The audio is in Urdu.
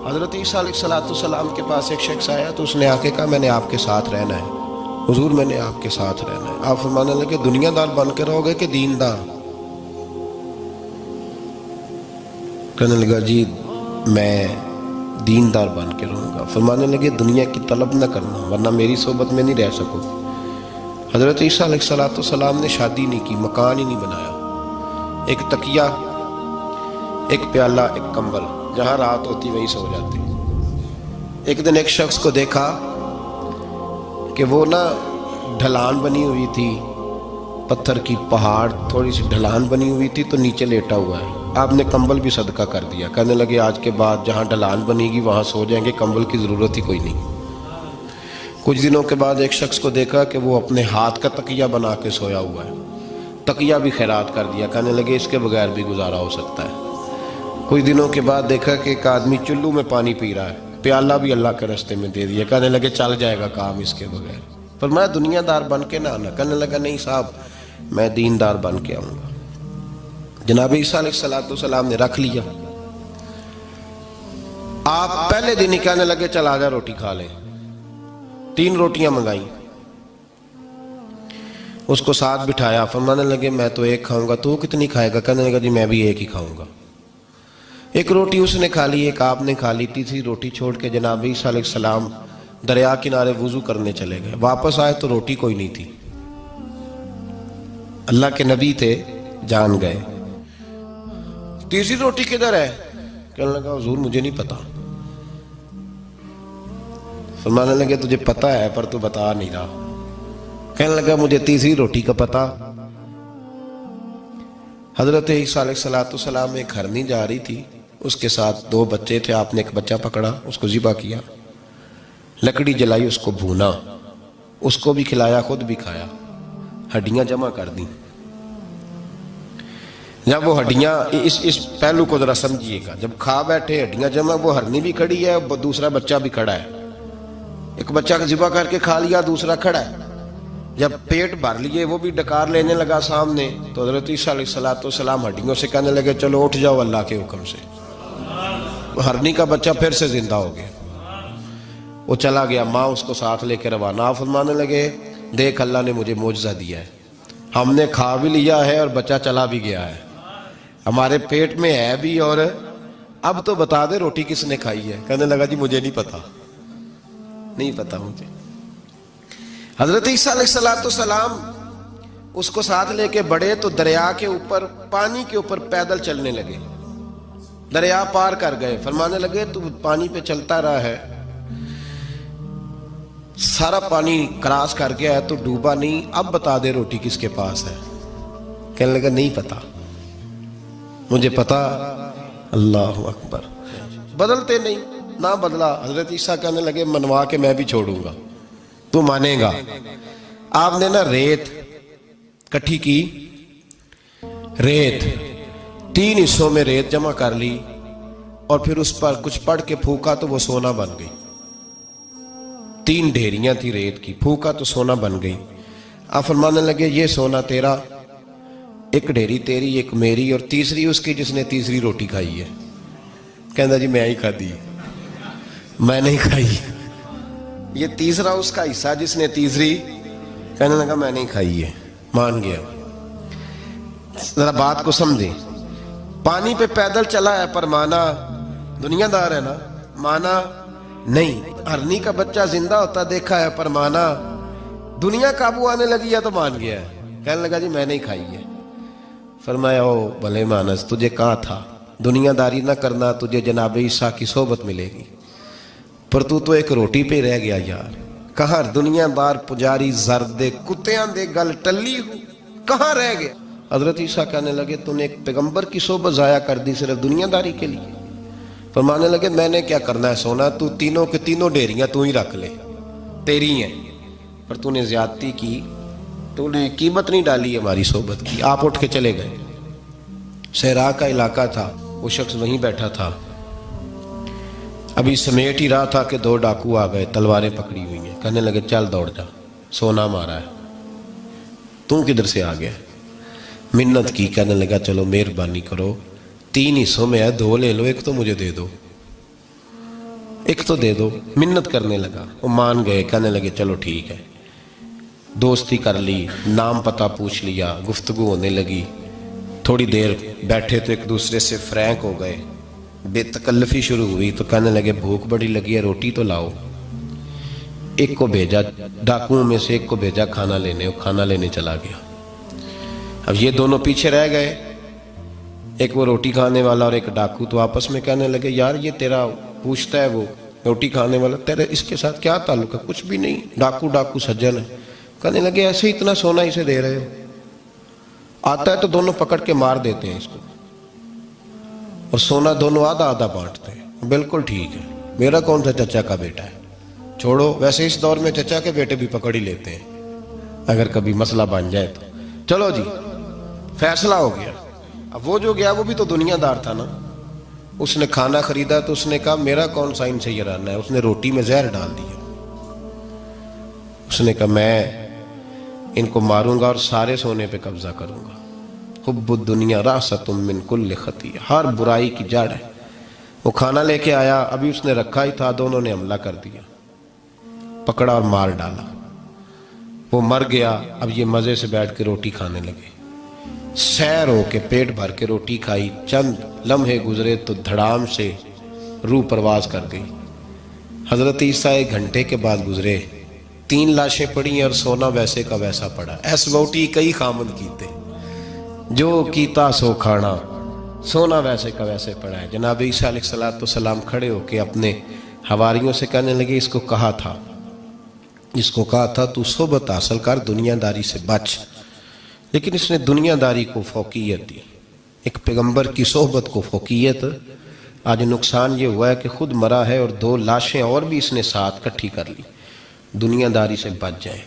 حضرت عیسیٰ علیہ السلام کے پاس ایک شخص آیا تو اس نے آ کے کہا میں نے آپ کے ساتھ رہنا ہے، حضور میں نے آپ کے ساتھ رہنا ہے۔ آپ فرمانے لگے دنیا دار بن کے رہو گے کہ دیندار؟ کہنے لگا جی میں دیندار بن کے رہوں گا۔ فرمانے لگے دنیا کی طلب نہ کرنا ورنہ میری صحبت میں نہیں رہ سکو۔ حضرت عیسیٰ علیہ السلام نے شادی نہیں کی، مکان ہی نہیں بنایا، ایک تکیہ، ایک پیالہ، ایک کمبل، جہاں رات ہوتی وہی سو جاتے۔ ایک دن ایک شخص کو دیکھا کہ وہ ڈھلان بنی ہوئی تھی، پتھر کی پہاڑ تھوڑی سی ڈھلان بنی ہوئی تھی تو نیچے لیٹا ہوا ہے۔ آپ نے کمبل بھی صدقہ کر دیا، کہنے لگے آج کے بعد جہاں ڈھلان بنے گی وہاں سو جائیں گے، کمبل کی ضرورت ہی کوئی نہیں۔ کچھ دنوں کے بعد ایک شخص کو دیکھا کہ وہ اپنے ہاتھ کا تکیہ بنا کے سویا ہوا ہے، تکیہ بھی خیرات کر دیا، کہنے لگے اس کے بغیر بھی گزارا ہو سکتا ہے۔ کچھ دنوں کے بعد دیکھا کہ ایک آدمی چلو میں پانی پی رہا ہے، پیالہ بھی اللہ کے راستے میں دے دیا، کہنے لگے چل جائے گا کام اس کے بغیر۔ پر میں دنیا دار بن کے نہ آنا، کہنے لگا نہیں صاحب میں دیندار بن کے آؤں گا۔ جناب عیسیٰ علیہ السلام نے رکھ لیا۔ آپ پہلے دن ہی کہنے لگے چل آجا روٹی کھا لیں، 3 روٹیاں منگائیں، اس کو ساتھ بٹھایا، فرمانے لگے میں تو ایک کھاؤں گا، تو کتنی کھائے گا؟ کہنے لگا جی میں بھی ایک ہی کھاؤں گا۔ ایک روٹی اس نے کھا لی، ایک آپ نے کھا لی، تیسری روٹی چھوڑ کے جناب عیسیٰ علیہ السلام دریا کنارے وضو کرنے چلے گئے۔ واپس آئے تو روٹی کوئی نہیں تھی، اللہ کے نبی تھے، جان گئے۔ تیسری روٹی کدھر ہے؟ کہنے لگا حضور مجھے نہیں پتا۔ فرمانے لگے تجھے پتا ہے پر تو بتا نہیں رہا۔ کہنے لگا مجھے تیسری روٹی کا پتا۔ حضرت عیسیٰ علیہ السلام ایک ہرنی جا رہی تھی، اس کے ساتھ 2 بچے تھے، آپ نے ایک بچہ پکڑا، اس کو ذبح کیا، لکڑی جلائی، اس کو بھونا، اس کو بھی کھلایا، خود بھی کھایا، ہڈیاں جمع کر دیں۔ جب وہ ہڈیاں اس پہلو کو ذرا سمجھیے گا، جب کھا بیٹھے ہڈیاں جمع، وہ ہرنی بھی کھڑی ہے، دوسرا بچہ بھی کھڑا ہے، ایک بچہ ذبح کر کے کھا لیا، دوسرا کھڑا ہے۔ جب پیٹ بھر لیے وہ بھی ڈکار لینے لگا سامنے، تو حضرت عیسیٰ علیہ السلام ہڈیوں سے کہنے لگے چلو اٹھ جاؤ اللہ کے حکم سے۔ ہرنی کا بچہ پھر سے زندہ ہو گیا، وہ چلا گیا، ماں اس کو ساتھ لے کے روانہ۔ فرمانے لگے دیکھ اللہ نے مجھے معجزہ دیا ہے، ہم نے کھا بھی لیا ہے اور بچہ چلا بھی گیا ہے، ہمارے پیٹ میں ہے بھی، اور اب تو بتا دے روٹی کس نے کھائی ہے؟ کہنے لگا جی مجھے نہیں پتا، نہیں پتا مجھے۔ حضرت عیسیٰ علیہ السلام اس کو ساتھ لے کے بڑھے تو دریا کے اوپر، پانی کے اوپر پیدل چلنے لگے، دریا پار کر گئے۔ فرمانے لگے تو پانی پہ چلتا رہا ہے، سارا پانی کراس کر گیا ہے تو ڈوبا نہیں، اب بتا دے روٹی کس کے پاس ہے؟ کہنے لگا نہیں پتا مجھے، پتا۔ اللہ اکبر، بدلتے نہیں، نہ بدلا۔ حضرت عیسیٰ کہنے لگے منوا کے میں بھی چھوڑوں گا، تو مانے گا۔ آپ نے ریت کٹھی کی، ریت 3 حصوں میں ریت جمع کر لی، اور پھر اس پر کچھ پڑھ کے پھونکا تو وہ سونا بن گئی۔ 3 ڈھیریاں تھی ریت کی، پھونکا تو سونا بن گئی۔ آپ فرمانے لگے یہ سونا تیرا، ایک ڈھیری تیری، ایک میری، اور تیسری اس کی جس نے تیسری روٹی کھائی ہے۔ کہنا جی میں ہی کھا دی، میں نہیں کھائی۔ یہ تیسرا اس کا حصہ جس نے تیسری، کہنے لگا میں نہیں کھائی ہے، مان گیا۔ ذرا بات کو سمجھیں، پانی پہ پیدل چلا ہے پر مانا، دنیا دار ہے نا، مانا نہیں۔ ہرنی کا بچہ زندہ ہوتا دیکھا ہے پر مانا، دنیا قابو آنے لگی ہے تو مان گیا ہے۔ کہنے لگا جی میں نہیں کھائی ہے۔ فرمایا او بھلے مانس، تجھے کہا تھا دنیا داری نہ کرنا، تجھے جناب عیسیٰ کی صحبت ملے گی، پر تو ایک روٹی پہ رہ گیا یار۔ کہاں دنیا دار پجاری زرد دے کتیاں دے گل ٹلی ہو، کہاں رہ گیا؟ حضرت عیسیٰ کہنے لگے تو نے ایک پیغمبر کی صحبت ضائع کر دی صرف دنیا داری کے لیے۔ فرمانے لگے میں نے کیا کرنا ہے سونا، تو تینوں کے تینوں ڈیریاں تو ہی رکھ لے، تیری ہیں، پر تو نے زیادتی کی، تو نے قیمت نہیں ڈالی ہماری صحبت کی۔ آپ اٹھ کے چلے گئے۔ صحرا کا علاقہ تھا، وہ شخص وہیں بیٹھا تھا، ابھی سمیٹ ہی رہا تھا کہ 2 ڈاکو آ گئے، تلواریں پکڑی ہوئی ہیں۔ کہنے لگے چل دوڑ جا، سونا مارا ہے، تو کدھر سے آ گیا؟ منت کی، کہنے لگا چلو مہربانی کرو، 3 حصوں میں ہے، 2 لے لو، ایک تو مجھے دے دو۔ ایک تو دے دو. منت کرنے لگا, وہ مان گئے, کہنے لگے چلو ٹھیک ہے. دوستی کر لی, نام پتہ پوچھ لیا, گفتگو ہونے لگی. تھوڑی دیر بیٹھے تو ایک دوسرے سے فرینک ہو گئے, بے تکلفی شروع ہوئی. تو کہنے لگے بھوک بڑی لگی ہے, روٹی تو لاؤ. ایک کو بھیجا, ڈاکوؤں میں سے ایک کو بھیجا کھانا لینے, وہ کھانا لینے چلا گیا. اب یہ دونوں پیچھے رہ گئے, ایک وہ روٹی کھانے والا اور ایک ڈاکو. تو آپس میں کہنے لگے یار یہ تیرا پوچھتا ہے وہ روٹی کھانے والا, تیرے اس کے ساتھ کیا تعلق ہے؟ کچھ بھی نہیں, ڈاکو سجن ہے. کہنے لگے ایسے اتنا سونا اسے دے رہے ہو, آتا ہے تو دونوں پکڑ کے مار دیتے ہیں اس کو, اور سونا دونوں آدھا آدھا بانٹتے ہیں. بالکل ٹھیک ہے, میرا کون سا چچا کا بیٹا ہے, چھوڑو. ویسے اس دور میں چچا کے بیٹے بھی پکڑ ہی لیتے ہیں اگر کبھی مسئلہ بن جائے تو. چلو جی, فیصلہ ہو گیا. اب وہ جو گیا وہ بھی تو دنیا دار تھا نا, اس نے کھانا خریدا تو اس نے کہا میرا کون سا ان سے یہ رہنا ہے. اس نے روٹی میں زہر ڈال دیا. اس نے کہا میں ان کو ماروں گا اور سارے سونے پہ قبضہ کروں گا. حب الدنیا راست من کل خطیہ, ہر برائی کی جڑ ہے. وہ کھانا لے کے آیا, ابھی اس نے رکھا ہی تھا, دونوں نے حملہ کر دیا, پکڑا اور مار ڈالا. وہ مر گیا. اب یہ مزے سے بیٹھ کے روٹی کھانے لگے, سیر ہو کے پیٹ بھر کے روٹی کھائی. چند لمحے گزرے تو دھڑام سے روح پرواز کر گئی. حضرت عیسیٰ 1 گھنٹے کے بعد گزرے, 3 لاشیں پڑی اور سونا ویسے کا ویسا پڑا. ایس ووٹی کئی خامد کیتے, جو کیتا سو کھانا, سونا ویسے کا ویسے پڑا ہے. جناب عیسیٰ علیہ السلام کھڑے ہو کے اپنے حواریوں سے کہنے لگے اس کو کہا تھا تو صحبت حاصل کر, دنیا داری سے بچ. لیکن اس نے دنیا داری کو فوقیت دی, ایک پیغمبر کی صحبت کو فوقیت. آج نقصان یہ ہوا ہے کہ خود مرا ہے اور 2 لاشیں اور بھی اس نے ساتھ کٹھی کر لی. دنیا داری سے بچ جائیں.